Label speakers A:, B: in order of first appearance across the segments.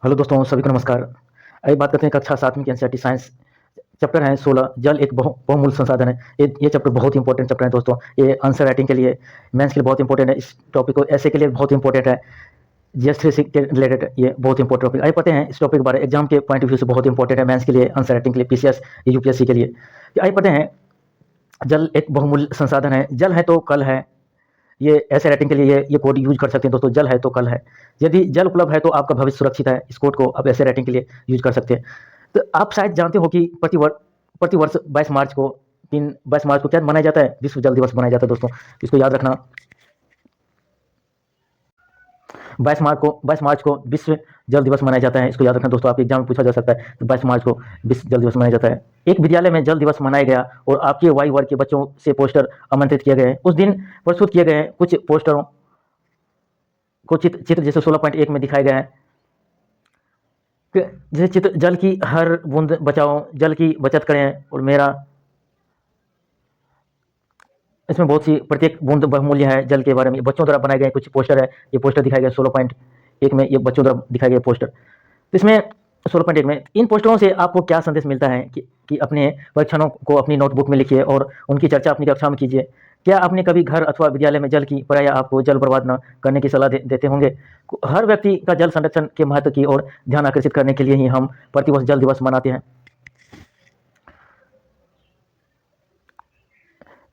A: Hello दोस्तों, सभी को नमस्कार। आइए बात करते हैं कक्षा 7वीं की एनसीईआरटी साइंस चैप्टर है 16, जल एक बहुमूल्य संसाधन है। ये चैप्टर बहुत ही इंपॉर्टेंट चैप्टर है दोस्तों। ये आंसर राइटिंग के लिए, मेंस के लिए बहुत इंपॉर्टेंट है। इस टॉपिक को ऐसे के लिए बहुत इंपॉर्टेंट है। जीएस 3 के रिलेटेड ये बहुत इंपॉर्टेंट टॉपिक। आइए पढ़ते हैं इस टॉपिक के बारे में। एग्जाम के पॉइंट ऑफ व्यू से बहुत इंपॉर्टेंट है, मेंस के लिए, आंसर राइटिंग के लिए, पीसीएस, यूपीएससी के लिए। आइए पढ़ते हैं। जल एक बहुमूल्य संसाधन है। जल है तो कल है। ये ऐसे राइटिंग के लिए ये कोड यूज कर सकते हैं दोस्तों। जल है तो कल है। यदि जल उपलब्ध है तो आपका भविष्य सुरक्षित है। इस कोड को आप ऐसे राइटिंग के लिए यूज कर सकते हैं। तो आप शायद जानते हो कि प्रतिवर्ष 22 मार्च को क्या मनाया जाता है? विश्व जल दिवस मनाया जाता है दोस्तों। इसको याद रखना। 22 मार्च को विश्व जल दिवस मनाया जाता है। इसको याद रखना दोस्तों, आपके एग्जाम में पूछा जा सकता है। तो 22 मार्च को विश्व जल दिवस मनाया जाता है। एक विद्यालय में जल दिवस मनाया गया और आपके वायु वर्ग के बच्चों से पोस्टर आमंत्रित किए गए। उस दिन प्रस्तुत किए गए कुछ पोस्टरों को चित्र जैसे 16.1 में दिखाया गया है। जैसे चित्र, जल की हर बूंद बचाओ, जल की बचत करें और मेरा, इसमें बहुत सी, प्रत्येक बूंद बहुमूल्य है। जल के बारे में बच्चों द्वारा बनाए गए कुछ पोस्टर है। ये पोस्टर दिखाए गए 16.1 में, ये बच्चों द्वारा दिखाए गए पोस्टर। तो इसमें 16.1 में इन पोस्टरों से आपको क्या संदेश मिलता है कि अपने परीक्षणों को अपनी नोटबुक में लिखिए और उनकी चर्चा अपनी कक्षा में कीजिए। क्या आपने कभी घर अथवा विद्यालय में जल की पढ़ाया आपको जल बर्बाद न करने की सलाह देते होंगे? हर व्यक्ति का जल संरक्षण के महत्व की ओर ध्यान आकर्षित करने के लिए ही हम प्रतिवर्ष जल दिवस मनाते हैं।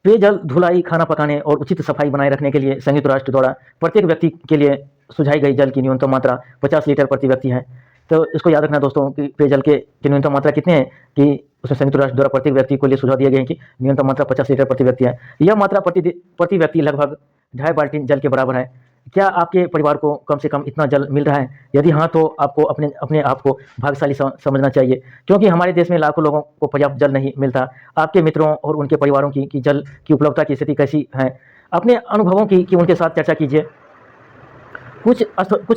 A: पेयजल धुलाई, खाना पकाने और उचित सफाई बनाए रखने के लिए संयुक्त राष्ट्र द्वारा प्रत्येक व्यक्ति के लिए सुझाई गई जल की न्यूनतम मात्रा 50 लीटर प्रति व्यक्ति है। तो इसको याद रखना दोस्तों कि पेयजल के न्यूनतम मात्रा कितने हैं, कि उसमें संयुक्त राष्ट्र द्वारा प्रत्येक व्यक्ति को लिए सुझाव दिए गए हैं कि न्यूनतम मात्रा 50 लीटर प्रति व्यक्ति है। यह मात्रा प्रति व्यक्ति लगभग 2.5 बाल्टी जल के बराबर है। क्या आपके परिवार को कम से कम इतना जल मिल रहा है? यदि हाँ, तो आपको अपने आप को भाग्यशाली समझना चाहिए, क्योंकि हमारे देश में लाखों लोगों को पर्याप्त जल नहीं मिलता। आपके मित्रों और उनके परिवारों की जल की उपलब्धता की स्थिति कैसी है? अपने अनुभवों की उनके साथ चर्चा कीजिए। कुछ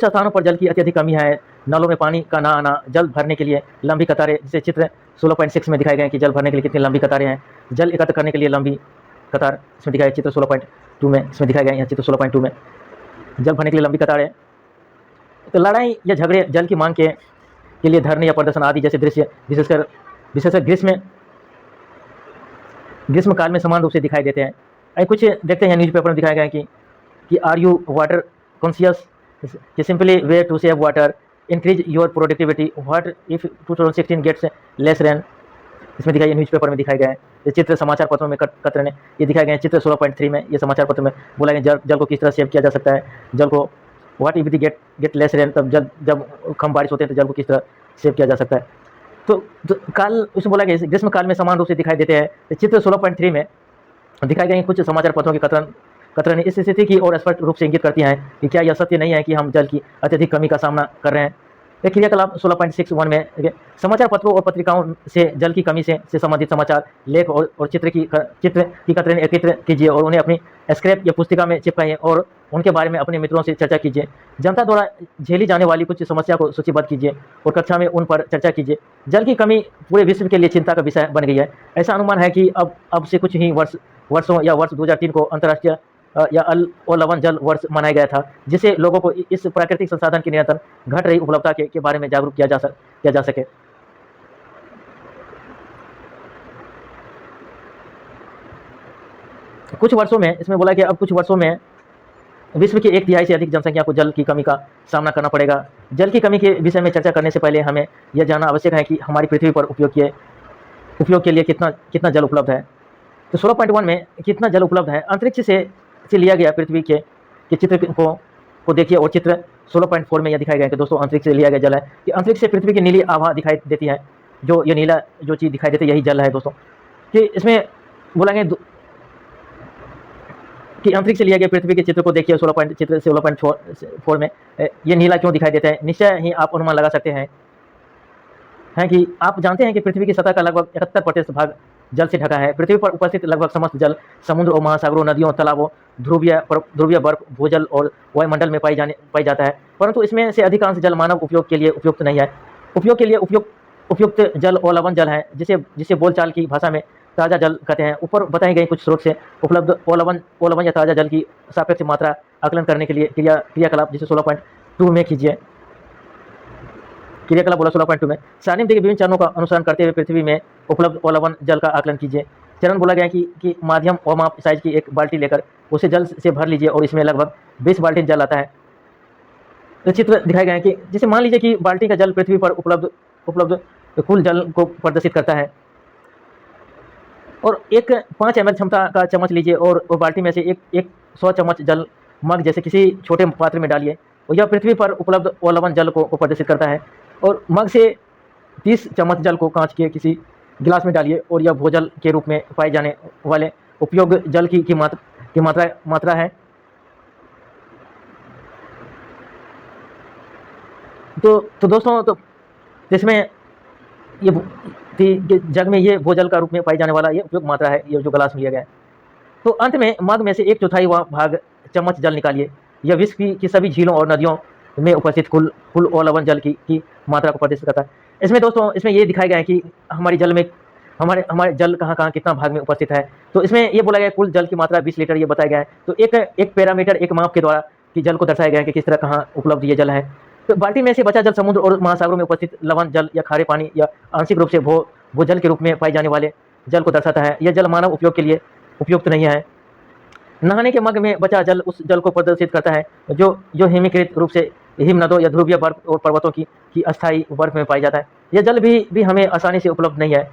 A: स्थानों पर जल की अत्यधिक कमी है। नलों में पानी का ना आना, जल भरने के लिए लंबी कतारें, जैसे चित्र 16.6 में दिखाए गए हैं कि जल भरने के लिए कितनी लंबी कतारें हैं। जल एकत्र करने के लिए लंबी कतार इसमें दिखाया, चित्र 16.2 में इसमें दिखाया गया है। चित्र 16.2 में जल भरने के लिए लंबी कतारें। तो लड़ाई या झगड़े, जल की मांग के लिए धरने या प्रदर्शन आदि जैसे दृश्य विशेषकर ग्रीष्म काल में समान रूप से दिखाई देते हैं। कुछ देखते हैं न्यूज़पेपर में दिखाया गया है कि आर यू वाटर कॉन्शियस, कि simply way to save water, increase your productivity, what if 2016 gets less rain. इसमें दिखाया, न्यूज़पेपर में दिखाया गया है। ये चित्र समाचार पत्रों में कतरने ये दिखाए गए हैं। चित्र 16.3 में ये समाचार पत्र में बोला गया जल को किस तरह सेव किया जा सकता है। जल को what if the get less rain, तब जब कम बारिश होते हैं तो जल को किस तरह सेव किया जा सकता है। तो काल उसमें बोला गया ग्रीष्म काल में समान रूप से दिखाई देते हैं। चित्र 16.3 में दिखाए गए कुछ समाचार पत्रों की कतरनी इस स्थिति की ओर स्पष्ट रूप से इंगित करती हैं कि क्या यह सत्य नहीं है कि हम जल की अत्यधिक कमी का सामना कर रहे हैं। एक क्रियाकलाप 16.61 में समाचार पत्रों और पत्रिकाओं से जल की कमी से संबंधित समाचार लेख और चित्र की कतरनी एकत्र कीजिए और उन्हें अपनी स्क्रैप या पुस्तिका में चिपकाइए और उनके बारे में अपने मित्रों से चर्चा कीजिए। जनता द्वारा झेली जाने वाली कुछ समस्या को सूचीबद्ध कीजिए और कक्षा में उन पर चर्चा कीजिए। जल की कमी पूरे विश्व के लिए चिंता का विषय बन गई है। ऐसा अनुमान है कि अब से कुछ ही वर्षों या वर्ष 2003 को अंतर्राष्ट्रीय या अल-ओ-लवन जल वर्ष मनाया गया था, जिससे लोगों को इस प्राकृतिक संसाधन की निरंतर घट रही उपलब्धता के बारे में जागरूक किया जा सके। कुछ वर्षों में, इसमें बोला कि अब कुछ वर्षों में विश्व की 1/3 से अधिक जनसंख्या को जल की कमी का सामना करना पड़ेगा। जल की कमी के विषय में चर्चा करने से पहले हमें यह जानना आवश्यक है कि हमारी पृथ्वी पर उपयोग के लिए कितना जल उपलब्ध है। तो 16.1 में कितना जल उपलब्ध है, अंतरिक्ष से लिया गया पृथ्वी के चित्र को देखिए और चित्र 16.4 में यह दिखाया गया कि दोस्तों अंतरिक्ष से लिया गया जल है कि अंतरिक्ष से पृथ्वी की नीली आभा दिखाई देती है। जो ये नीला जो चीज़ दिखाई देती है यही जल है दोस्तों। कि इसमें बोला गया कि अंतरिक्ष से लिया गया पृथ्वी के चित्र को देखिए चित्र 16.4 में ये नीला क्यों दिखाई देता है। निश्चय ही आप अनुमान लगा सकते हैं कि आप जानते हैं कि पृथ्वी की सतह का लगभग 71% भाग जल से ढका है। पृथ्वी पर उपस्थित लगभग समस्त जल समुद्र और महासागरों, नदियों, तालाबों, ध्रुवीय बर्फ, भूजल और वायुमंडल में पाई जाता है, परंतु इसमें से अधिकांश जल मानव उपयोग के लिए उपयुक्त नहीं है। उपयोग के लिए उपयुक्त जल ओ-लवण जल है, जिसे बोलचाल की भाषा में ताज़ा जल कहते हैं। ऊपर बताई गई कुछ स्रोत से उपलब्ध ओ-लवण या ताज़ा जल की सापेक्ष मात्रा आकलन करने के लिए क्रियाकलाप जिसे 16.2 में कीजिए। क्रियाकलाप बोला 16.2 में सारणी में दिए विभिन्न चरणों का अनुसरण करते हुए पृथ्वी में उपलब्ध और लवण जल का आकलन कीजिए। चरण बोला गया है कि माध्यम और माप साइज की एक बाल्टी लेकर उसे जल से भर लीजिए और इसमें लगभग 20 बाल्टी जल आता है। तो चित्र दिखाए गए हैं कि जैसे मान लीजिए कि बाल्टी का जल पृथ्वी पर उपलब्ध उपलब्ध कुल जल को प्रदर्शित करता है और एक 5 ml क्षमता का चम्मच लीजिए और बाल्टी में से एक 100 चम्मच जल मग जैसे किसी छोटे पात्र में डालिए और यह पृथ्वी पर उपलब्ध और लवण जल को प्रदर्शित करता है। और मग से 30 चम्मच जल को कांच के किसी गिलास में डालिए और यह भूजल के रूप में पाए जाने वाले उपयोग जल की मात्रा है। तो दोस्तों, तो जिसमें ये जग में ये भूजल का रूप में पाई जाने वाला ये उपयोग मात्रा है, ये जो गिलास में लिया गया है। तो अंत में मग में से 1/4 भाग चम्मच जल निकालिए। यह विश्व की सभी झीलों और नदियों में उपस्थित कुल और लवण जल की मात्रा को प्रदर्शित करता है। इसमें दोस्तों, इसमें ये दिखाया गया है कि हमारे जल में हमारे जल कहाँ कितना भाग में उपस्थित है। तो इसमें ये बोला गया है कुल जल की मात्रा 20 लीटर ये बताया गया है। तो एक पैरामीटर, एक माप के द्वारा कि जल को दर्शाया गया है कि किस तरह कहाँ उपलब्ध ये जल है। तो बाल्टी में से बचा जल समुद्र और महासागरों में उपस्थित लवण जल या खारे पानी या आंशिक रूप से भूजल के रूप में पाए जाने वाले जल को दर्शाता है। यह जल मानव उपयोग के लिए उपयुक्त नहीं है। नहाने के मग में बचा जल उस जल को प्रदर्शित करता है जो हिमीकृत रूप से हिमनदों या ध्रुवीय बर्फ और पर्वतों की अस्थायी बर्फ में पाया जाता है। यह जल भी हमें आसानी से उपलब्ध नहीं है।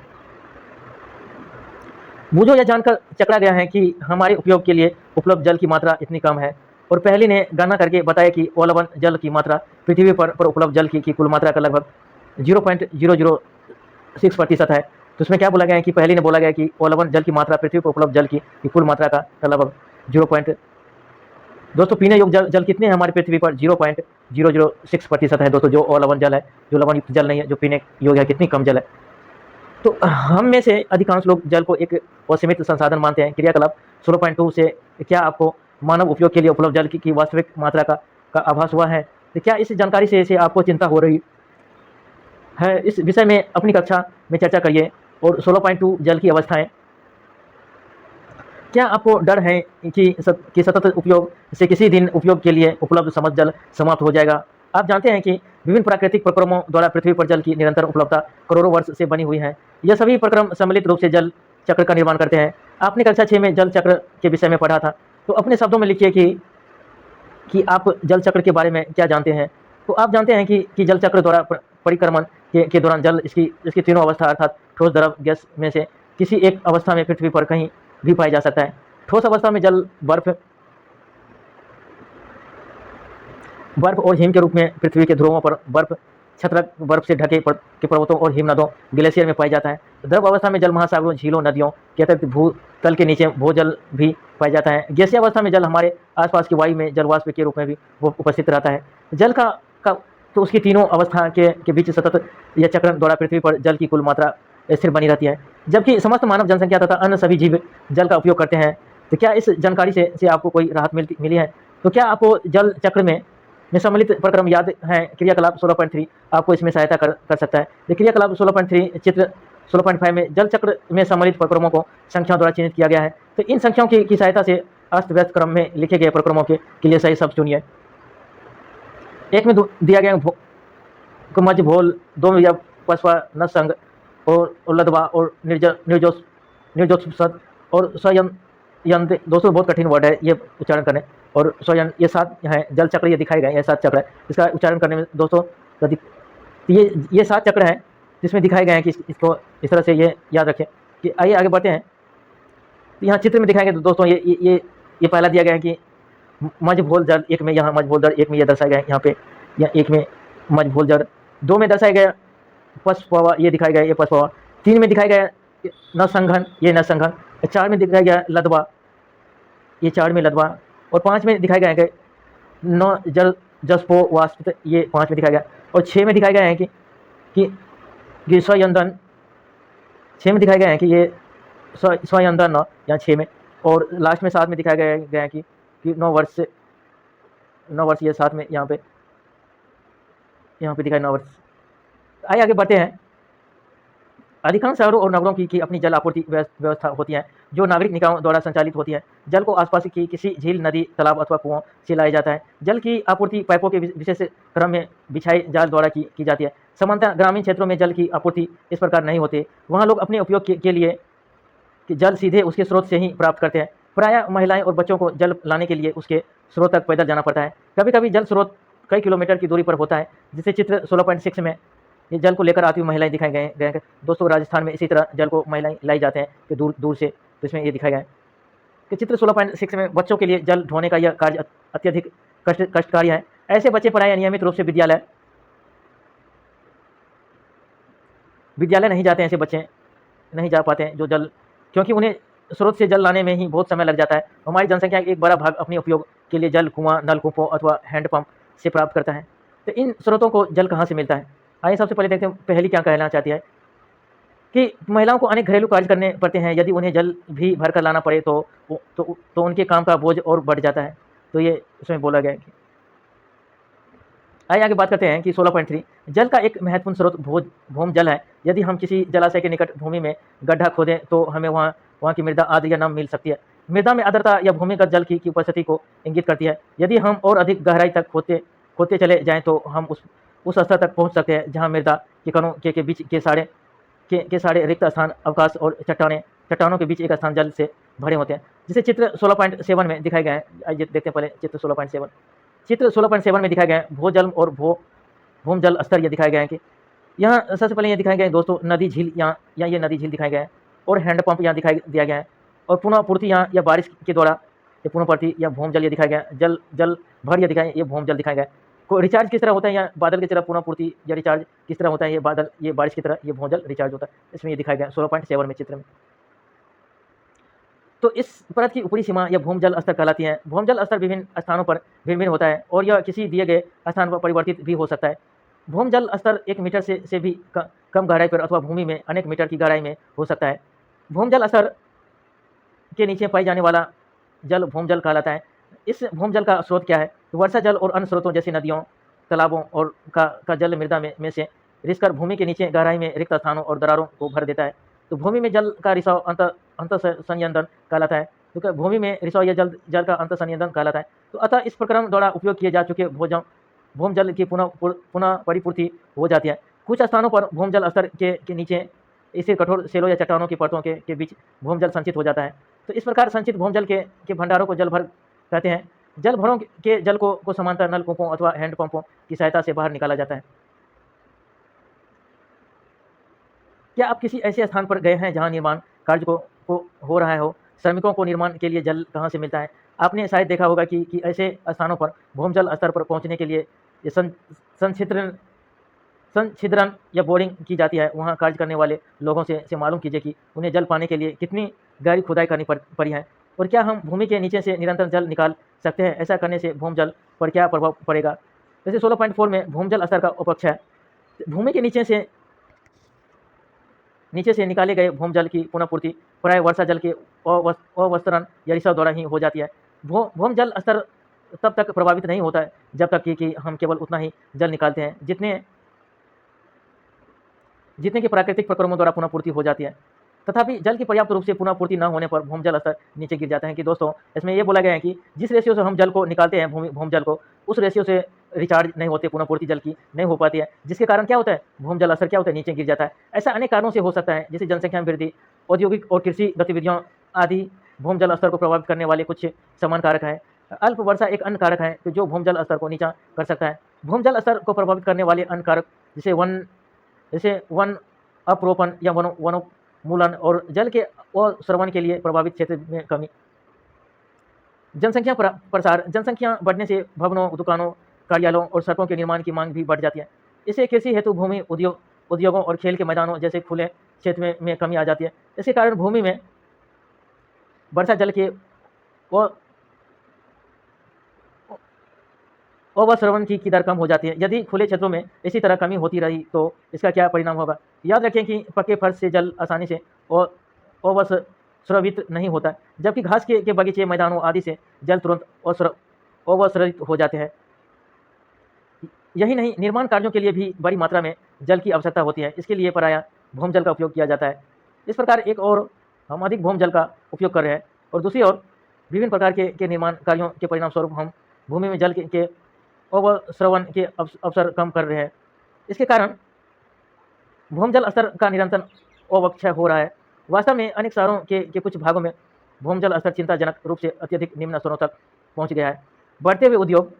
A: मुझे यह जानकर चकरा गया है कि हमारे उपयोग के लिए उपलब्ध जल की मात्रा इतनी कम है। और पहली ने गणना करके बताया कि लवण जल की मात्रा पृथ्वी पर उपलब्ध जल की कुल मात्रा का लगभग 0.006% है। तो उसमें क्या बोला गया है कि पहली ने बोला गया कि लवण जल की मात्रा पृथ्वी पर उपलब्ध जल की कुल मात्रा का लगभग 0. दोस्तों, पीने योग्य जल कितने हैं हमारी पृथ्वी पर? 0.006% है दोस्तों, जो लवण जल है, जो लवण युक्त जल नहीं है, जो पीने योग्य है, कितनी कम जल है। तो हम में से अधिकांश लोग जल को एक असीमित संसाधन मानते हैं। क्रियाकलाप 16.2 से क्या आपको मानव उपयोग के लिए उपलब्ध जल की वास्तविक मात्रा का आभास हुआ है? तो क्या इस जानकारी से आपको चिंता हो रही है? इस विषय में अपनी कक्षा में चर्चा करिए। और 16.2 जल की अवस्थाएं, क्या आपको डर है कि सतत उपयोग से किसी दिन उपयोग के लिए उपलब्ध समस्त जल समाप्त हो जाएगा? आप जानते हैं कि विभिन्न प्राकृतिक प्रक्रमों द्वारा पृथ्वी पर जल की निरंतर उपलब्धता करोड़ों वर्ष से बनी हुई है। यह सभी प्रक्रम सम्मिलित रूप से जल चक्र का निर्माण करते हैं। आपने कक्षा 6 में जल चक्र के विषय में पढ़ा था। तो अपने शब्दों में लिखिए कि आप जल चक्र के बारे में क्या जानते हैं। तो आप जानते हैं कि जल चक्र द्वारा परिक्रमण के दौरान जल इसकी तीनों अवस्था अर्थात ठोस, द्रव, गैस में से किसी एक अवस्था में पृथ्वी पर कहीं भी पाया जा सकता है। ठोस अवस्था में जल बर्फ और हिम के रूप में पृथ्वी के ध्रुवों पर छत्रक बर्फ से ढके के पर्वतों और हिमनदों, ग्लेशियर में पाया जाता है। द्रव अवस्था में जल महासागरों, झीलों, नदियों के अतिरिक्त भूतल के नीचे भूजल भी पाया जाता है। गैसीय अवस्था में जल हमारे आसपास की वायु में जलवाष्प के रूप में भी वो उपस्थित रहता है। जल का तो उसकी तीनों अवस्था के बीच सतत यह चक्र द्वारा पृथ्वी पर जल की कुल मात्रा स्थिर बनी रहती है। जबकि समस्त मानव जनसंख्या तथा अन्य सभी जीव जल का उपयोग करते हैं। तो क्या इस जानकारी से आपको कोई राहत मिली है? तो क्या आपको जल चक्र में सम्मिलित प्रक्रम याद है? क्रियाकलाप 16.3 आपको इसमें सहायता कर सकता है। ये क्रियाकलाप 16.3 चित्र 16.5 में जल चक्र में सम्मिलित प्रक्रमों को संख्याओं द्वारा चिन्हित किया गया है। तो इन संख्याओं की सहायता से अस्त व्यस्त क्रम में लिखे गए प्रक्रमों के लिए सही शब्द चुनिए। एक में दिया गया मज भोल, 2 में पशवा, न संग और लदवा और निर्जोत्सद और स्वयं यंत्र। दोस्तों, बहुत कठिन वर्ड है ये उच्चारण करने। और स्वयं, ये 7 हैं जल चक्र, ये दिखाए गए, ये 7 चक्र है। इसका उच्चारण करने में दोस्तों ये 7 चक्र हैं जिसमें दिखाए गए हैं कि इसको इस तरह से ये याद रखें। कि आइए आगे बढ़ते हैं। तो यहाँ चित्र में दिखाएंगे दोस्तों, ये पहला दिया गया है कि मज भोल जल, एक में यहाँ मज भोल जल, एक में ये दर्शाया गया है यहाँ पे, या एक में मज भोल जल, 2 में दर्शाया गया पशपवा, ये दिखाया गया ये पशपवा, 3 में दिखाया गया न संघन, ये न संघन, 4 में दिखाया गया लदवा, ये 4 में लदवा, और 5 में दिखाया गया है कि न जल जसपो वाष्प, ये 5 में दिखाया गया, और 6 में दिखाया गया है कि स्वयंदन, 6 में दिखाया गया है कि ये स्वयंदन या 6 में, और लास्ट में 7 में दिखाया गया है कि 9 वर्ष, ये 7 में यहाँ पे दिखाया 9 वर्ष। आइए आगे बढ़ते हैं। अधिकांश शहरों और नगरों की अपनी जल आपूर्ति व्यवस्था होती है, जो नागरिक निकायों द्वारा संचालित होती है। जल को आसपास की किसी झील, नदी, तालाब अथवा कुओं से लाया जाता है। जल की आपूर्ति पाइपों के विशेष क्रम में बिछाए जाल द्वारा की जाती है। सामान्यतः ग्रामीण क्षेत्रों में जल की आपूर्ति इस प्रकार नहीं होती। वहाँ लोग अपने उपयोग के लिए कि जल सीधे उसके स्रोत से ही प्राप्त करते हैं। प्रायः महिलाएं और बच्चों को जल लाने के लिए उसके स्रोत तक पैदल जाना पड़ता है। कभी-कभी जल स्रोत कई किलोमीटर की दूरी पर होता है, जिसे चित्र 16.6 में ये जल को लेकर आती हुई महिलाएं दिखाए गए हैं। दोस्तों, राजस्थान में इसी तरह जल को महिलाएं लाई जाते हैं कि दूर दूर से। तो इसमें ये दिखाया गया है कि चित्र 16.6 में बच्चों के लिए जल ढोने का यह कार्य अत्यधिक कष्टकारी है। ऐसे बच्चे प्रायः नियमित रूप से विद्यालय नहीं जाते हैं। ऐसे बच्चे नहीं जा पाते हैं जो जल, क्योंकि उन्हें स्रोत से जल लाने में ही बहुत समय लग जाता है। हमारी जनसंख्या एक बड़ा भाग अपने उपयोग के लिए जल कुआं, नलकूपों अथवा हैंडपंप से प्राप्त करता है। तो इन स्रोतों को जल कहाँ से मिलता है? आइए सबसे पहले देखते हैं पहली क्या कहना चाहती है कि महिलाओं को अनेक घरेलू कार्य करने पड़ते हैं। यदि उन्हें जल भी भरकर लाना पड़े तो उनके काम का बोझ और बढ़ जाता है। तो ये उसमें बोला गया है। आइए आगे बात करते हैं कि 16.3 जल का एक महत्वपूर्ण स्रोत भूम जल है। यदि हम किसी जलाशय के निकट भूमि में गड्ढा खोदें तो हमें वहाँ की मृदा आर्द्र या नम मिल सकती है। मृदा में आर्द्रता या भूमिगत जल की उपस्थिति को इंगित करती है। यदि हम और अधिक गहराई तक खोदते चले जाएं तो हम उस स्तर तक पहुंच सकते हैं जहां मृदा के कणों के बीच के सारे रिक्त स्थान, अवकाश और चट्टानों के बीच एक स्थान जल से भरे होते हैं, जिसे चित्र 16.7 में दिखाया गया है। आइए देखते हैं पहले चित्र 16.7। चित्र 16.7 में दिखाया गया है भूजल और भूम जल स्तर। ये दिखाया गया है कि यहाँ सबसे पहले ये दिखाया गया है दोस्तों नदी झील, यहाँ ये नदी झील दिखाया गया है और हैंडपंप यहाँ दिखाई दिया गया है और पुनः पूर्ति यहाँ या बारिश के द्वारा ये पुनः पूर्ति या भूम जल ये दिखाया गया है। जल भर ये दिखाया, ये भूम जल दिखाया गया है। को रिचार्ज किस तरह होता है, या बादल की तरह पुनः पूर्ति या रिचार्ज किस तरह होता है, ये बारिश की तरह ये भूम जल रिचार्ज होता है। इसमें ये दिखाया गया 16.7 में चित्र में। तो इस परत की ऊपरी सीमा या भूम जल स्तर कहलाती है। भूम जल स्तर विभिन्न स्थानों पर भिन्न होता है और यह किसी दिए गए स्थान पर परिवर्तित भी हो सकता है। भूम जल स्तर 1 मीटर से भी कम गहराई पर अथवा भूमि में अनेक मीटर की गहराई में हो सकता है। भूम जल स्तर के नीचे पाई जाने वाला जल भूम जल कहलाता है। इस भूम जल का स्रोत क्या है? तो वर्षा जल और अन्य स्रोतों जैसे नदियों, तालाबों और का जल मृदा में से रिसकर भूमि के नीचे गहराई में रिक्त स्थानों और दरारों को भर देता है। तो भूमि में जल का रिसाव अंत संयंत्रण कहलाता है, क्योंकि भूमि में रिसाव या जल का अंत संयंत्रण कहलाता है। तो अतः इस प्रक्रम द्वारा उपयोग किए जा चुके भूम जल की पुनः परिपूर्ति हो जाती है। कुछ स्थानों पर भूम जल स्तर के नीचे इसे कठोर सेलों या चट्टानों की परतों के बीच भूम जल संचित हो जाता है। तो इस प्रकार संचित भूम जल के भंडारों को जल भर कहते हैं। जल भरों के जल को समांतर नलकूपों अथवा हैंडपंपों की सहायता से बाहर निकाला जाता है। क्या आप किसी ऐसे स्थान पर गए हैं जहां निर्माण कार्य को हो रहा हो? श्रमिकों को निर्माण के लिए जल कहां से मिलता है? आपने शायद देखा होगा कि ऐसे स्थानों पर भूम जल स्तर पर पहुंचने के लिए संछिद्रण या बोरिंग की जाती है। वहां कार्य करने वाले लोगों से मालूम कीजिए कि उन्हें जल पाने के लिए कितनी गहरी खुदाई करनी पड़ी है और क्या हम भूमि के नीचे से निरंतर जल निकाल सकते हैं। ऐसा करने से भूम जल पर क्या प्रभाव पड़ेगा? जैसे 16.4 में भूम जल स्तर का उपलक्ष्य है। भूमि के नीचे से निकाले गए भूम जल की पुनः पूर्ति प्राय वर्षा जल के अवस्तरण या रिसाव द्वारा ही हो जाती है। भूम जल स्तर तब तक प्रभावित नहीं होता है जब तक कि हम केवल उतना ही जल निकालते हैं जितने की प्राकृतिक प्रक्रमों द्वारा पुनः पूर्ति हो जाती है। तथापि जल की पर्याप्त रूप से पुनः पूर्ति न होने पर भूम जल स्तर नीचे गिर जाता है। कि दोस्तों इसमें यह बोला गया है कि जिस रेशियो से हम जल को निकालते हैं भूम जल को, उस रेशियो से रिचार्ज नहीं होते, पुनः पूर्ति जल की नहीं हो पाती है, जिसके कारण क्या होता है भूम जल स्तर क्या होता है नीचे गिर जाता है। ऐसा अनेक कारणों से हो सकता है, जैसे जनसंख्या में वृद्धि, औद्योगिक और कृषि गतिविधियों आदि भूम जल स्तर को प्रभावित करने वाले कुछ समान कारक है। अल्प वर्षा एक अन्य कारक है जो भूम जल स्तर को नीचा कर सकता है। भूम जल स्तर को प्रभावित करने वाले अन्य कारक जैसे वन अप्रोपन या वनोन्मूलन और जल के अश्रवण के लिए प्रभावित क्षेत्र में कमी। जनसंख्या प्रसार, जनसंख्या बढ़ने से भवनों, दुकानों, कार्यालयों और सड़कों के निर्माण की मांग भी बढ़ जाती है। इससे कृषि हेतु भूमि, उद्योगों और खेल के मैदानों जैसे खुले क्षेत्र में कमी आ जाती है। इसके कारण भूमि में वर्षा जल के अवश्रवण की दर कम हो जाती है। यदि खुले क्षेत्रों में इसी तरह कमी होती रही तो इसका क्या परिणाम होगा? याद रखें कि पक्के फर्श से जल आसानी से अवस्रवित नहीं होता, जबकि घास के बगीचे, मैदानों आदि से जल तुरंत अवस्रवित हो जाते हैं। यही नहीं, निर्माण कार्यों के लिए भी बड़ी मात्रा में जल की आवश्यकता होती है। इसके लिए प्रायः भौम जल का उपयोग किया जाता है। इस प्रकार एक और हम अधिक भौम जल का उपयोग कर रहे हैं और दूसरी ओर विभिन्न प्रकार के निर्माण कार्यों के परिणाम स्वरूप हम भूमि में जल के अवस्रवण के अवसर कम कर रहे हैं। इसके कारण भूमजल स्तर का निरंतर अवक्षय हो रहा है। वास्तव में अनेक शहरों के कुछ भागों में भूमजल स्तर चिंताजनक रूप से अत्यधिक निम्न स्तरों तक पहुंच गया है। बढ़ते हुए उद्योग,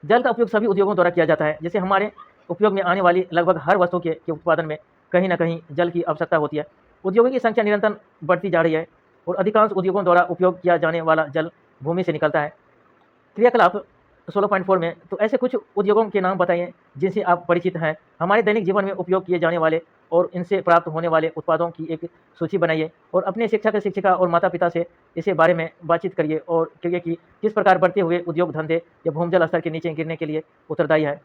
A: जल का उपयोग सभी उद्योगों द्वारा किया जाता है। जैसे हमारे उपयोग में आने वाली लगभग हर वस्तु के उत्पादन में कहीं न कहीं जल की आवश्यकता होती है। उद्योगों की संख्या निरंतर बढ़ती जा रही है और अधिकांश उद्योगों द्वारा उपयोग किया जाने वाला जल भूमि से निकलता है। क्रियाकलाप 16.4 में तो ऐसे कुछ उद्योगों के नाम बताइए जिनसे आप परिचित हैं। हमारे दैनिक जीवन में उपयोग किए जाने वाले और इनसे प्राप्त होने वाले उत्पादों की एक सूची बनाइए और अपने शिक्षक, शिक्षिका और माता-पिता से इसे बारे में बातचीत करिए और कहिए कि किस प्रकार बढ़ते हुए उद्योग धंधे या भूमजल स्तर के नीचे गिरने के लिए उत्तरदायी है।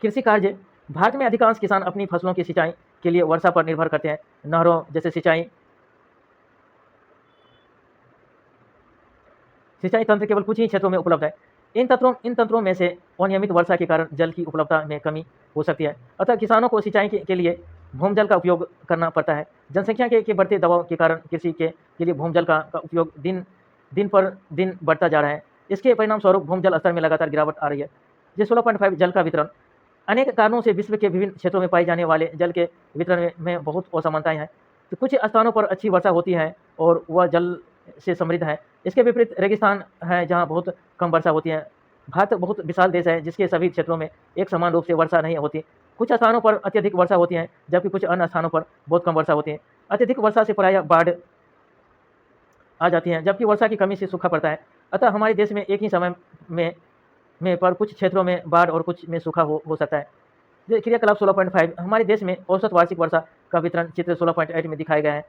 A: कृषि कार्य, भारत में अधिकांश किसान अपनी फसलों की सिंचाई के लिए वर्षा पर निर्भर करते हैं। नहरों जैसे सिंचाई तंत्र केवल कुछ ही क्षेत्रों में उपलब्ध है। इन तंत्रों में से अनियमित वर्षा के कारण जल की उपलब्धता में कमी हो सकती है। अतः किसानों को सिंचाई के लिए भूमजल का उपयोग करना पड़ता है। जनसंख्या के बढ़ते दबाव के कारण कृषि के लिए भूमजल का उपयोग दिन पर दिन बढ़ता जा रहा है। इसके परिणाम स्वरूप भूमजल स्तर में लगातार गिरावट आ रही है। ये 16.5 जल का वितरण, अनेक कारणों से विश्व के विभिन्न क्षेत्रों में पाई जाने वाले जल के वितरण में बहुत असमानताएं हैं। तो कुछ स्थानों पर अच्छी वर्षा होती है और वह जल से समृद्ध है। इसके विपरीत रेगिस्तान है जहाँ बहुत कम वर्षा होती है। भारत बहुत विशाल देश है जिसके सभी क्षेत्रों में एक समान रूप से वर्षा नहीं होती। कुछ स्थानों पर अत्यधिक वर्षा होती है जबकि कुछ अन्य स्थानों पर बहुत कम वर्षा होती है। अत्यधिक वर्षा से प्रायः बाढ़ आ जाती है जबकि वर्षा की कमी से सूखा पड़ता है। अतः हमारे देश में एक ही समय में पर कुछ क्षेत्रों में बाढ़ और कुछ में सूखा हो सकता है। क्रियाकलाप 16.5, हमारे देश में औसत वार्षिक वर्षा का वितरण चित्र 16.8 में दिखाया गया है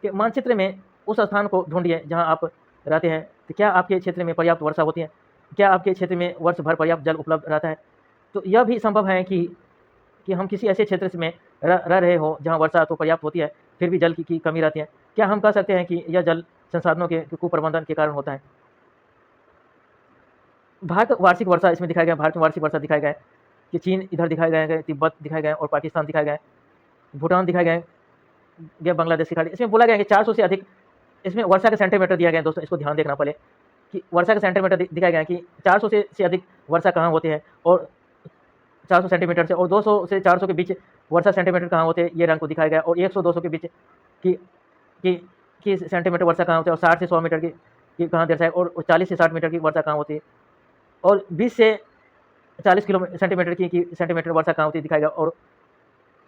A: कि मानचित्र में उस स्थान को ढूंढिए जहां आप रहते हैं। तो क्या आपके क्षेत्र में पर्याप्त वर्षा होती है? क्या आपके क्षेत्र में वर्ष भर पर्याप्त जल उपलब्ध रहता है? तो यह भी संभव है कि हम किसी ऐसे क्षेत्र में रह रहे हो जहाँ वर्षा तो पर्याप्त होती है फिर भी जल की कमी रहती है। क्या हम कह सकते हैं कि यह जल संसाधनों के कुप्रबंधन के कारण होता है? भारत वार्षिक वर्षा इसमें दिखाया गया, भारत में वार्षिक वर्षा दिखाया गया है कि चीन इधर दिखाए गए हैं, तिब्बत दिखाया गया है और पाकिस्तान दिखाया गया है, भूटान दिखाया गया है, बांग्लादेश दिखाया गया। इसमें बोला गया है कि 400 से अधिक इसमें वर्षा के सेंटीमीटर दिया गया है। दोस्तों इसको ध्यान देखना पड़े कि वर्षा के सेंटीमीटर दिखाया गया है कि 400 से अधिक वर्षा कहाँ होते हैं और 400 सेंटीमीटर से और 200 से 400 के बीच वर्षा सेंटीमीटर कहाँ होते हैं, ये रंग को दिखाया गया और 100-200 के बीच की सेंटीमीटर वर्षा कहाँ होती है और 60 से 100 मीटर की कहाँ दर्शाए और 40 से 60 मीटर की वर्षा कहाँ होती है और 20 से 40 सेंटीमीटर की सेंटीमीटर वर्षा कहाँ होती है दिखाया गया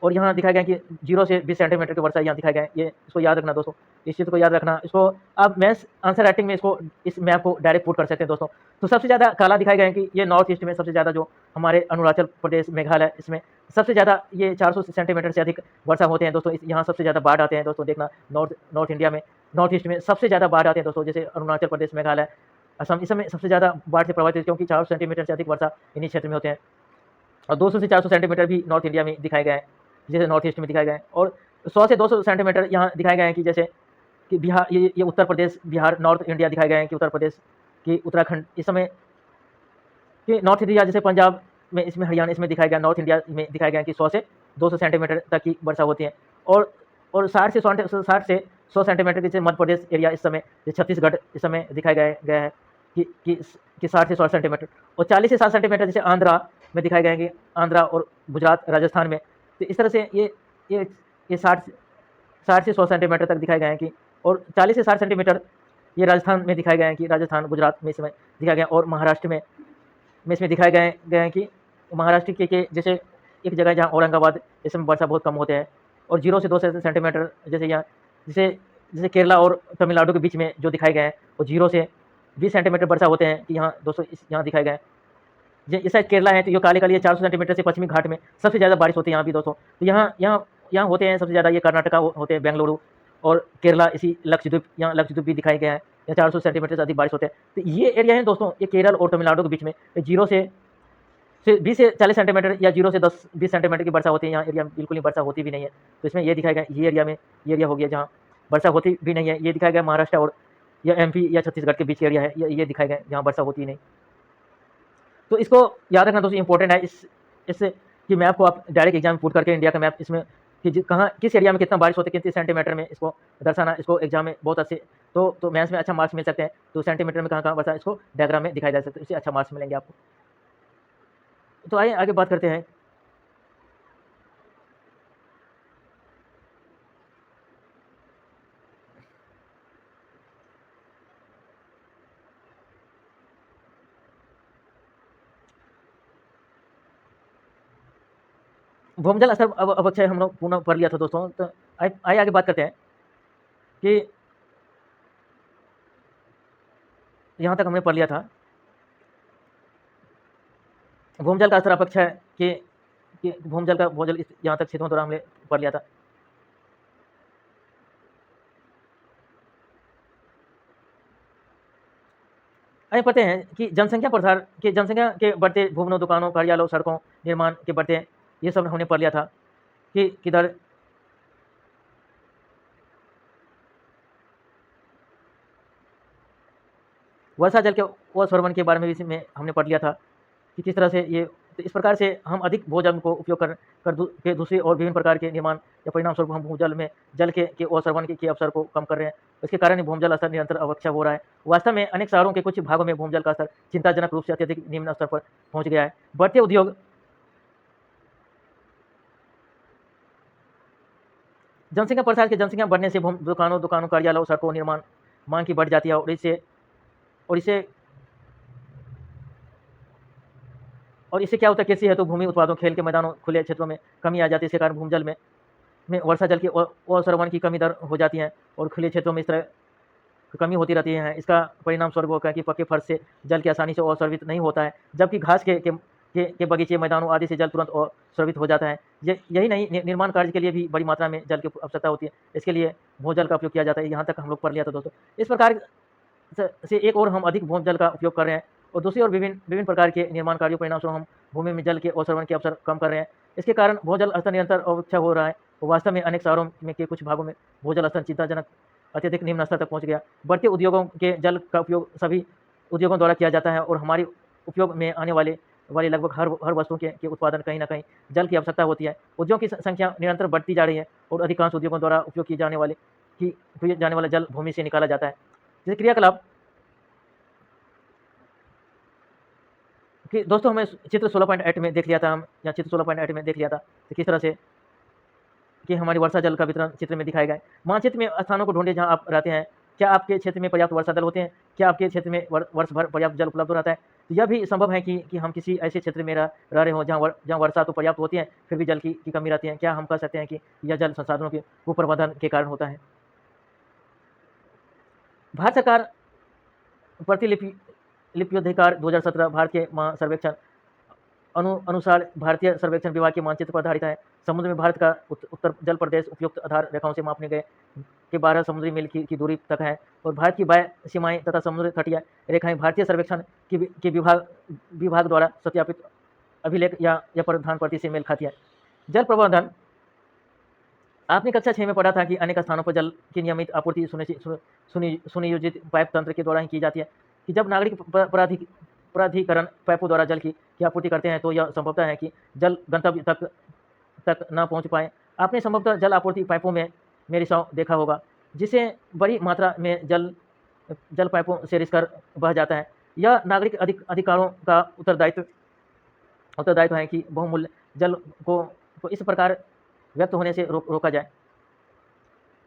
A: और यहाँ दिखाया गया कि 0 से 20 सेंटीमीटर की वर्षा यहाँ दिखाया गया है। ये इसको याद रखना दोस्तों, इस चीज़ को याद रखना। इसको आप मैथ्स आंसर राइटिंग में इस मैप को डायरेक्ट पुट कर सकते हैं दोस्तों। तो सबसे ज़्यादा काला दिखाया गया है कि ये नॉर्थ ईस्ट में सबसे ज़्यादा जो हमारे अरुणाचल प्रदेश, मेघालय, इसमें सबसे ज़्यादा ये 400 सेंटीमीटर से अधिक वर्षा होते हैं दोस्तों। यहाँ सबसे ज़्यादा बाढ़ आते हैं दोस्तों। देखना नॉर्थ इंडिया में, नॉर्थ ईस्ट में सबसे ज़्यादा बाढ़ आते हैं दोस्तों। जैसे अरुणाचल प्रदेश, मेघालय, असम, इस समय सबसे ज़्यादा बाढ़ से प्रभावित है क्योंकि 400 सेंटीमीटर से अधिक वर्षा इन्हीं क्षेत्र में होते हैं और 200 से 400 सेंटीमीटर भी नॉर्थ इंडिया में दिखाए गए हैं, जैसे नॉर्थ ईस्ट में दिखाया गया है और 100 से 200 सेंटीमीटर यहाँ दिखाए गए हैं कि जैसे कि बिहार, ये उत्तर प्रदेश, बिहार, नॉर्थ इंडिया दिखाए गए हैं कि उत्तर प्रदेश की उत्तराखंड, इस समय कि नॉर्थ इंडिया जैसे पंजाब में, इसमें हरियाणा, इसमें दिखाया गया, नॉर्थ इंडिया में दिखाया गया कि 100 से 200 सेंटीमीटर तक की वर्षा होती है और 60 से 100 सेंटीमीटर जैसे मध्य प्रदेश एरिया, इस समय छत्तीसगढ़ इस समय दिखाया गया है कि 60 से 100 सेंटीमीटर और 40 से 60 सेंटीमीटर जैसे आंध्रा में दिखाया गया है कि आंध्रा और गुजरात, राजस्थान में। तो इस तरह से ये 60 से 100 सेंटीमीटर तक दिखाए गए हैं कि और 40 से 60 सेंटीमीटर ये राजस्थान में दिखाए गए हैं कि राजस्थान, गुजरात में इसमें दिखाया गया और महाराष्ट्र में इसमें दिखाए गए हैं कि महाराष्ट्र के जैसे एक जगह जहाँ औरंगाबाद, इसमें वर्षा बहुत कम होते हैं और 0 से 2 सेंटीमीटर जैसे यहाँ जैसे केरला और तमिलनाडु के बीच में जो दिखाए गए हैं वो 0 से 20 सेंटीमीटर वर्षा होते हैं कि यहाँ दोस्तों यहाँ दिखाए गए हैं। इस साइड केरला है तो ये काले 400 सेंटीमीटर से पश्चिमी घाट में सबसे ज़्यादा बारिश होती है यहाँ भी दोस्तों। तो यहाँ होते हैं सबसे ज़्यादा, ये कर्नाटका होते हैं, बेंगलुरु और केरला, इसी लक्षद्वीप, यहाँ लक्षद्वीप भी दिखाया गया है, यहाँ 400 सेंटीमीटर से अधिक बारिश होते हैं। तो ये एरिया है दोस्तों, ये केरल और तमिलनाडु के बीच में 0 से 20 से 40 सेंटीमीटर या 0 से 10-20 सेंटीमीटर की वर्षा होती है। यहाँ एरिया में बिल्कुल ही वर्षा होती भी नहीं है। तो इसमें ये दिखाया गया, ये एरिया में ये एरिया हो गया जहाँ वर्षा होती भी नहीं है। ये दिखाया गया महाराष्ट्र और या एमपी या छत्तीसगढ़ के बीच एरिया है, ये दिखाया गया जहाँ वर्षा होती ही नहीं। तो इसको याद रखना दोस्तों, इंपॉर्टेंट है इस कि मैप को आप डायरेक्ट एग्जाम में पुट करके इंडिया का मैप इसमें कि कहाँ किस एरिया में कितना बारिश होती है, कितने सेंटीमीटर में, इसको दर्शाना, इसको एग्जाम में बहुत अच्छे तो मैथ्स में अच्छा मार्क्स मिल सकते हैं। तो सेंटीमीटर में कहाँ कहाँ बसा इसको डायग्राम में दिखाई जा सकता है, इससे अच्छा मार्क्स मिलेंगे आपको। तो आइए आगे बात करते हैं। भूमजल असर अवक्षय हम लोग पुनः पढ़ लिया था दोस्तों। तो आइए आगे बात करते हैं कि यहाँ तक हमने पढ़ लिया था भूमजल का असर अपक्षय कि भूमजल का भूजल इस यहाँ तक क्षेत्रों द्वारा हमने पढ़ लिया था। आइए पढ़ते हैं कि जनसंख्या के बढ़ते भवनों, दुकानों, कार्यालयों, सड़कों निर्माण के बढ़ते, ये सब हमने पढ़ लिया था कि किधर वर्षा जल के अवसर्वन के बारे में भी इसमें हमने पढ़ लिया था कि किस तरह से ये, तो इस प्रकार से हम अधिक भूजल को उपयोग के दूसरे और विभिन्न प्रकार के निर्माण या परिणाम स्वरूप हम भूजल में जल के अवसर्वन के अवसर को कम कर रहे हैं। इसके कारण ही भूजल स्तर निरंतर अवक्षय हो रहा है। वास्तव में अनेक शहरों के कुछ भागों में भूजल का स्तर चिंताजनक रूप से अत्यधिक निम्न स्तर पर पहुंच गया है। बढ़ते उद्योग, जनसंख्या प्रसार की जनसंख्या बढ़ने से दुकानों, कार्यालयों, सड़कों निर्माण मांग की बढ़ जाती है और इससे क्या होता है, कृषि है तो भूमि उत्पादों, खेल के मैदानों, खुले क्षेत्रों में कमी आ जाती है। इसके कारण भूजल में वर्षा जल के अवसर्वन की कमी दर हो जाती है और खुले क्षेत्रों में इस तरह कमी होती रहती है। इसका परिणाम स्वरूप होता है कि पक्के फर्श से जल की आसानी से अवसर्वित नहीं होता है, जबकि घास के बगीचे, मैदानों आदि से जल तुरंत अवसर्वित हो जाता है। यही नहीं, निर्माण कार्य के लिए भी बड़ी मात्रा में जल की आवश्यकता होती है। इसके लिए भूजल का उपयोग किया जाता है। यहाँ तक हम लोग पढ़ लिया था दोस्तों। इस प्रकार से एक और हम अधिक भूजल का उपयोग कर रहे हैं और दूसरी ओर विभिन्न प्रकार के निर्माण कार्यों परिणाम स्वरूप हम भूमि में जल के अवसर्वन के अवसर कम कर रहे हैं। इसके कारण भूजल स्तर निरंतर अवक्षय हो रहा है। वास्तव में अनेक शहरों में के कुछ भागों में भूजल स्तर चिंताजनक अत्यधिक निम्न स्तर तक पहुंच गया। बढ़ते उद्योगों के जल का उपयोग सभी उद्योगों द्वारा किया जाता है और हमारे उपयोग में आने वाले लगभग हर वस्तु के उत्पादन कहीं न कहीं जल की आवश्यकता होती है। उद्योगों की संख्या निरंतर बढ़ती जा रही है और अधिकांश उद्योगों द्वारा उपयोग किए जाने वाला जल भूमि से निकाला जाता है। जैसे क्रियाकलाप कि दोस्तों हमें चित्र 16.8 में देख लिया था हम, या चित्र 16.8 में देख लिया था कि किस तरह से कि हमारी वर्षा जल का वितरण चित्र में दिखाया गया है। मानचित्र में स्थानों को ढूंढे जहां आप रहते हैं। क्या आपके क्षेत्र में पर्याप्त वर्षा जल होते हैं? क्या आपके क्षेत्र में वर्ष भर पर्याप्त जल उपलब्ध रहता है? तो यह भी संभव है कि हम किसी ऐसे क्षेत्र में रह रहे हों जहाँ वर्षा तो पर्याप्त होती है, फिर भी जल की कमी रहती है। क्या हम कह सकते हैं कि यह जल संसाधनों के कुप्रबंधन के कारण होता है? भारत सरकार प्रतिलिपियोद्धिकार 2017 भारत के सर्वेक्षण अनुसार भारतीय सर्वेक्षण विभाग के मानचित्र पर आधारित है। समुद्र में भारत का उत्तर जल प्रदेश उपयुक्त आधार रेखाओं से मापने गए के 12 समुद्री मील की दूरी तक है और भारत की बाह्य सीमाएं तथा समुद्र तटीय रेखाएं भारतीय सर्वेक्षण के विभाग द्वारा सत्यापित अभिलेख या प्रधान प्रति से मेल खाती है। जल प्रबंधन, आपने कक्षा 6 में पढ़ा था कि अनेक स्थानों पर जल की नियमित आपूर्ति सुनियोजित पाइप तंत्र के द्वारा ही की जाती है। कि जब नागरिक प्राधिकरण पाइपों द्वारा जल की आपूर्ति करते हैं तो यह संभवतः है कि जल गंतव्य तक न पहुंच पाए। आपने संभवतः जल आपूर्ति पाइपों में रिसाव देखा होगा, जिससे बड़ी मात्रा में जल पाइपों से रिसकर बह जाता है। यह नागरिक अधिकारों का उत्तरदायित्व है कि बहुमूल्य जल को इस प्रकार व्यक्त होने से रोका जाए।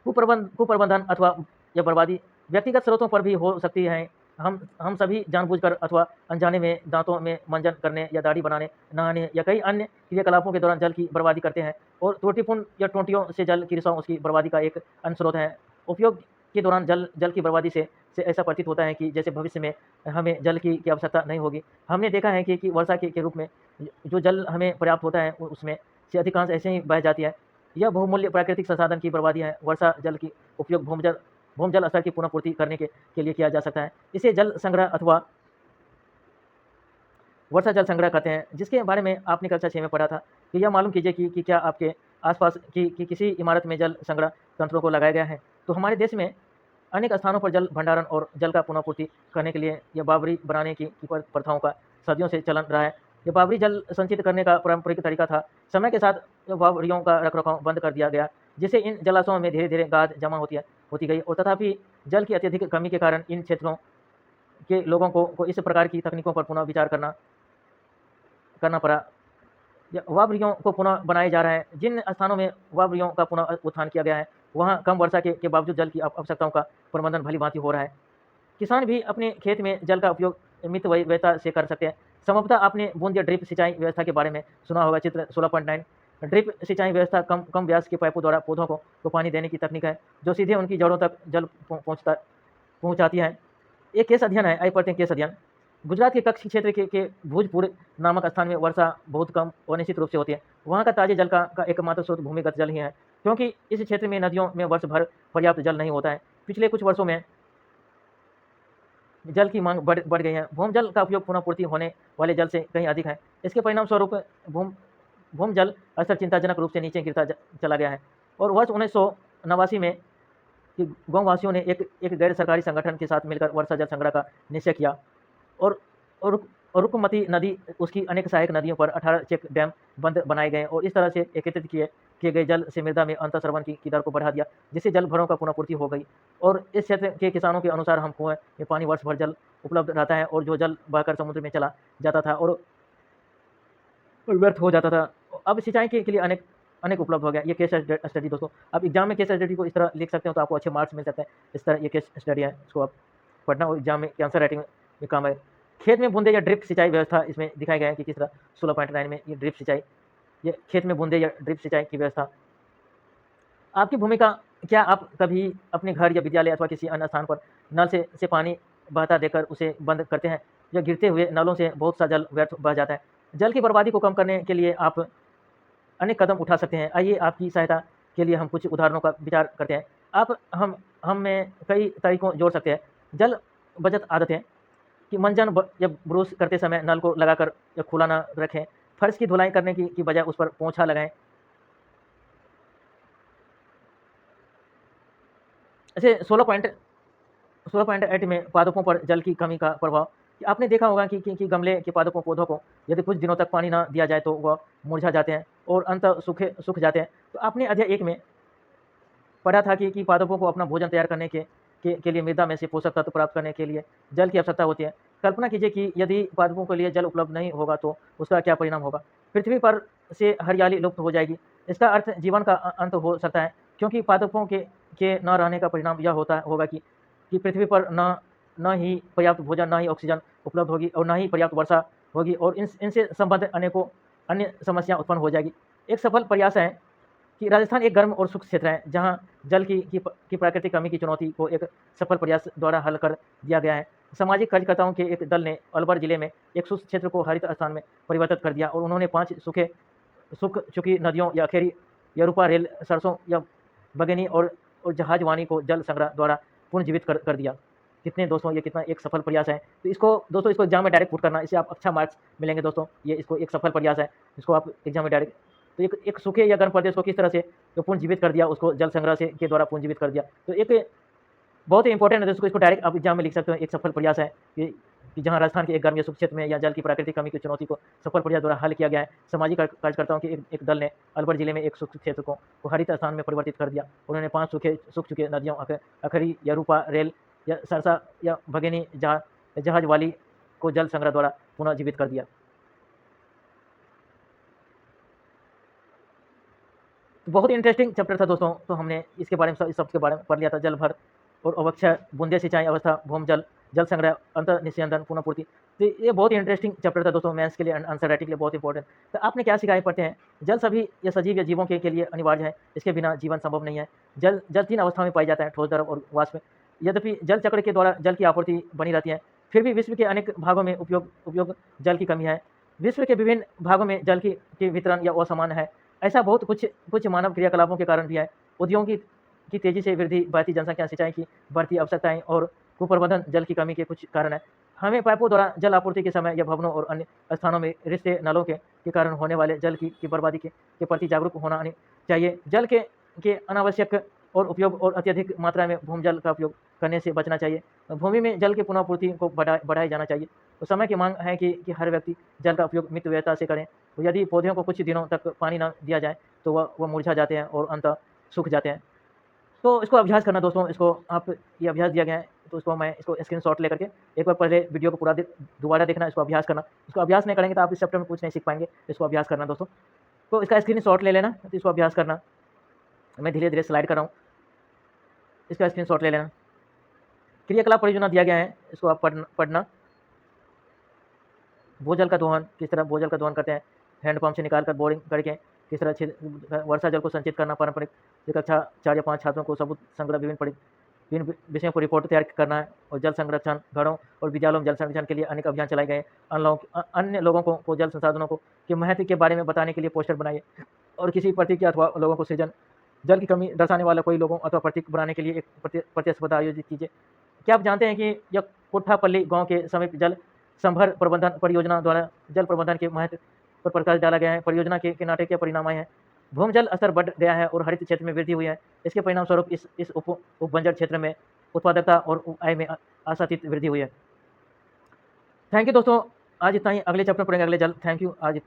A: कुप्रबंधन अथवा यह बर्बादी व्यक्तिगत स्रोतों पर भी हो सकती है। हम सभी जानबूझकर अथवा अनजाने में दांतों में मंजन करने या दाढ़ी बनाने, नहाने या कई अन्य क्रियाकलापों के दौरान जल की बर्बादी करते हैं और त्रुटिपूर्ण या टोंटियों से जल की रिसाव उसकी बर्बादी का एक अन्य स्रोत है। उपयोग के दौरान जल की बर्बादी से ऐसा प्रतीत होता है कि जैसे भविष्य में हमें जल की आवश्यकता नहीं होगी। हमने देखा है कि वर्षा के रूप में जो जल हमें पर्याप्त होता है उसमें से अधिकांश ऐसे ही बह जाती है। यह बहुमूल्य प्राकृतिक संसाधन की बर्बादी है। वर्षा जल की उपयोग भूजल स्तर की पुनः पूर्ति करने के लिए किया जा सकता है। इसे जल संग्रह अथवा वर्षा जल संग्रह कहते हैं, जिसके बारे में आपने कक्षा 6 में पढ़ा था। कि यह मालूम कीजिए कि क्या आपके आसपास की किसी इमारत में जल संग्रह तंत्रों को लगाया गया है। तो हमारे देश में अनेक स्थानों पर जल भंडारण और जल का पुनः पूर्ति करने के लिए या बावड़ी बनाने की प्रथाओं का सदियों से चलन रहा है। ये बावरी जल संचित करने का पारंपरिक तरीका था। समय के साथ बावरियों का रखरखाव बंद कर दिया गया, जिससे इन जलाशयों में धीरे-धीरे गाद जमा होती गई और तथापि जल की अत्यधिक कमी के कारण इन क्षेत्रों के लोगों को इस प्रकार की तकनीकों पर पुनः विचार करना करना पड़ा। वावरियों को पुनः बनाया जा रहा है। जिन स्थानों में वावरियों का पुनः उत्थान किया गया है, वहाँ कम वर्षा के बावजूद जल की आवश्यकताओं का प्रबंधन भली-भाँति हो रहा है। किसान भी अपने खेत में जल का उपयोग मितव्ययिता से कर सकते हैं। संभवतः आपने बूंद या ड्रिप सिंचाई व्यवस्था के बारे में सुना होगा। चित्र 16.9 ड्रिप सिंचाई व्यवस्था कम कम व्यास के पाइपों द्वारा पौधों को पानी देने की तकनीक है, जो सीधे उनकी जड़ों तक जल पहुँचाती है। एक केस अध्ययन है, आइए पढ़ते हैं केस अध्ययन। गुजरात के कच्छ क्षेत्र के भोजपुर नामक स्थान में वर्षा बहुत कम और निश्चित रूप से होती है। वहाँ का ताजे जल का एकमात्र स्रोत भूमिगत जल ही है, क्योंकि इस क्षेत्र में नदियों में वर्ष भर पर्याप्त जल नहीं होता है। पिछले कुछ वर्षों में जल की मांग बढ़ गई है। भूमजल का उपयोग पुनः पूर्ति होने वाले जल से कहीं अधिक है। इसके परिणाम स्वरूप भूमजल स्तर चिंताजनक रूप से नीचे गिरता चला गया है और वर्ष 1989 में कि गाँववासियों ने एक गैर सरकारी संगठन के साथ मिलकर वर्षा जल संग्रह का निश्चय किया और रुकमती नदी उसकी अनेक सहायक नदियों पर 18 चेक डैम बनाए गए और इस तरह से एकत्रित किए गए जल से मृदा में अंतःस्रवण की दर को बढ़ा दिया, जिससे जल भरों का पुनःपूर्ति हो गई। और इस क्षेत्र के किसानों के अनुसार हम कुएं में पानी वर्ष भर जल उपलब्ध रहता है और जो जल बहकर समुद्र में चला जाता था और व्यर्थ हो जाता था, अब सिंचाई के लिए अनेक उपलब्ध हो गया। ये केस स्टडी दोस्तों, आप एग्जाम में केस स्टडी को इस तरह लिख सकते हो तो आपको अच्छे मार्क्स मिल सकते हैं। इस तरह ये केस स्टडी है, इसको आप पढ़ना और एग्जाम में आंसर राइटिंग में काम है। खेत में बूंदे या ड्रिप सिंचाई व्यवस्था इसमें दिखाया गया है कि किस तरह 16.9 में ये ड्रिप सिंचाई, ये खेत में बूंदे या ड्रिप सिंचाई की व्यवस्था। आपकी भूमिका क्या, आप कभी अपने घर या विद्यालय अथवा किसी अन्य स्थान पर नल से पानी बहता देकर उसे बंद करते हैं या गिरते हुए नलों से बहुत सा जल व्यर्थ बह जाता है? जल की बर्बादी को कम करने के लिए आप अनेक कदम उठा सकते हैं। आइए आपकी सहायता के लिए हम कुछ उदाहरणों का विचार करते हैं। आप हम में कई तरीकों जोड़ सकते हैं। जल बचत आदतें कि मंजन या ब्रश करते समय नल को लगाकर या खुला ना रखें। फर्श की धुलाई करने की बजाय उस पर पोंछा लगाएं। ऐसे 16.8 में पादपों पर जल की कमी का प्रभाव। आपने देखा होगा कि गमले के पादपों पौधों को यदि कुछ दिनों तक पानी ना दिया जाए तो वह मुरझा जाते हैं और अंततः सूख जाते हैं। तो आपने अध्याय 1 में पढ़ा था कि पादपों को अपना भोजन तैयार करने के लिए मृदा में से पोषक तत्व प्राप्त करने के लिए जल की आवश्यकता होती है। कल्पना कीजिए कि यदि पादपों के लिए जल उपलब्ध नहीं होगा तो उसका क्या परिणाम होगा? पृथ्वी पर से हरियाली लुप्त हो जाएगी। इसका अर्थ जीवन का अंत हो सकता है, क्योंकि पादपों के न रहने का परिणाम यह होगा कि पृथ्वी पर न ही पर्याप्त भोजन, न ही ऑक्सीजन उपलब्ध होगी और न ही पर्याप्त वर्षा होगी और इनसे संबंधित अनेकों अन्य समस्या उत्पन्न हो जाएगी। एक सफल प्रयास है कि राजस्थान एक गर्म और शुष्क क्षेत्र है, जहां जल की प्राकृतिक कमी की चुनौती को एक सफल प्रयास द्वारा हल कर दिया गया है। सामाजिक कार्यकर्ताओं के एक दल ने अलवर जिले में एक शुष्क क्षेत्र को हरित स्थान में परिवर्तित कर दिया और उन्होंने 5 सूख चुकी नदियों या खेरी, यरूपा, रेल, सरसों या बगेनी और जहाजवानी को जल संग्रह द्वारा पुनर्जीवित कर दिया। कितने दोस्तों, ये कितना एक सफल प्रयास है। तो इसको दोस्तों एग्जाम में डायरेक्ट पुट करना, इससे आप अच्छा मार्क्स मिलेंगे दोस्तों। ये इसको एक सफल प्रयास है, इसको आप एग्जाम में डायरेक्ट। तो एक सूखे या गर्म प्रदेश को किस तरह से पुनर्जीवित कर दिया, उसको जल संग्रह के द्वारा पुनर्जीवित कर दिया। तो एक बहुत ही इंपॉर्टेंट है दोस्तों, इसको डायरेक्ट आप एग्जाम में लिख सकते हो। एक सफल प्रयास है कि जहां राजस्थान के एक गर्म या शुष्क क्षेत्र में या जल की प्राकृतिक कमी की चुनौती को सफल प्रयास द्वारा हल किया गया है। सामाजिक कार्यकर्ताओं के एक दल ने अलवर जिले में एक शुष्क क्षेत्र को हरित स्थान में परिवर्तित कर दिया। उन्होंने 5 सूख चुके नदियों अखरी, यरूपा, रेल या सरसा या भगेनी, जहाज वाली को जल संग्रह द्वारा पुनः जीवित कर दिया। तो बहुत इंटरेस्टिंग चैप्टर था दोस्तों। तो हमने इसके बारे में, इस सब के बारे में पढ़ लिया था। जल भर और अवक्षय, बूंदे सिंचाई अवस्था, भूमजल, जल संग्रह, अंतर निस्यंदन, पुनःपूर्ति। तो ये बहुत ही इंटरेस्टिंग चैप्टर था दोस्तों, मैथ्स के लिए, आंसर राइटिंग के लिए बहुत इंपॉर्टेंट। तो आपने क्या सिखाया पढ़ते हैं? जल सभी या सजीव या जीवों के लिए अनिवार्य है, इसके बिना जीवन संभव नहीं है। जल 3 अवस्था में पाया जाता है, ठोस, द्रव और वाष्प। यद्यपि जल चक्र के द्वारा जल की आपूर्ति बनी रहती है, फिर भी विश्व के अनेक भागों में उपयोग जल की कमी है। विश्व के विभिन्न भागों में जल की वितरण या असमान है। ऐसा बहुत कुछ मानव क्रियाकलापों के कारण भी है। उद्योगों की तेजी से वृद्धि, बढ़ती जनसंख्या, सिंचाई की बढ़ती आवश्यकताएं और कुप्रबंधन जल की कमी के कुछ कारण है। हमें पाइपों द्वारा जल आपूर्ति के समय या भवनों और अन्य स्थानों में रिश्ते नलों के कारण होने वाले जल की बर्बादी के प्रति जागरूक होना चाहिए। जल के अनावश्यक और उपयोग और अत्यधिक मात्रा में भूमिजल का उपयोग करने से बचना चाहिए। भूमि में जल की पुनःपूर्ति को बढ़ाया जाना चाहिए। तो समय की मांग है कि हर व्यक्ति जल का उपयोग मितव्ययता से करें। तो यदि पौधों को कुछ दिनों तक पानी ना दिया जाए तो वह मुरझा जाते हैं और अंततः सूख जाते हैं। तो इसको अभ्यास करना दोस्तों, इसको आप ये अभ्यास दिया गया है, तो इसको स्क्रीनशॉट लेकर के एक बार पहले वीडियो को पूरा दोबारा देखना, इसको अभ्यास करना। इसको अभ्यास नहीं करेंगे तो आप इस चैप्टर में कुछ नहीं सीख पाएंगे। इसको अभ्यास करना दोस्तों, तो इसका स्क्रीनशॉट ले लेना, तो इसको अभ्यास करना। मैं धीरे धीरे स्लाइड कर रहा हूँ, इसका स्क्रीनशॉट ले लेना। क्रियाकलाप परियोजना दिया गया है, इसको आप पढ़ना। भूजल का दोहन, किस तरह भूजल का दोहन करते हैं, हैंडपंप से निकाल कर बोरिंग करके किस तरह वर्षा जल को संचित करना। पारंपरिक कक्षा 4 या 5 छात्रों को सबूत संग्रह विभिन्न विषयों पर रिपोर्ट तैयार करना है। और जल संरक्षण, घरों और विद्यालयों में जल संरक्षण के लिए अनेक अभियान चलाए गए। अन्य लोगों को जल संसाधनों के महत्व के बारे में बताने के लिए पोस्टर बनाइए। और किसी प्रतिक्रिया अथवा लोगों को सृजन जल की कमी दर्शाने वाला कोई लोगों अथवा प्रतीक बनाने के लिए एक प्रतिस्पर्धा आयोजित कीजिए। क्या आप जानते हैं कि यह कोठापल्ली गांव के समीप जल संभर प्रबंधन परियोजना द्वारा जल प्रबंधन के महत्व पर प्रकाश डाला गया है। परियोजना के नाटकीय परिणाम आए हैं। भूमजल स्तर बढ़ गया है और हरित क्षेत्र में वृद्धि हुई है। इसके परिणाम स्वरूप इस उप बंजर क्षेत्र में उत्पादकता और आय में आशातीत वृद्धि हुई है। थैंक यू दोस्तों, आज इतना ही। अगले चैप्टर पढ़ेंगे, अगले जल। थैंक यू, आज इतना।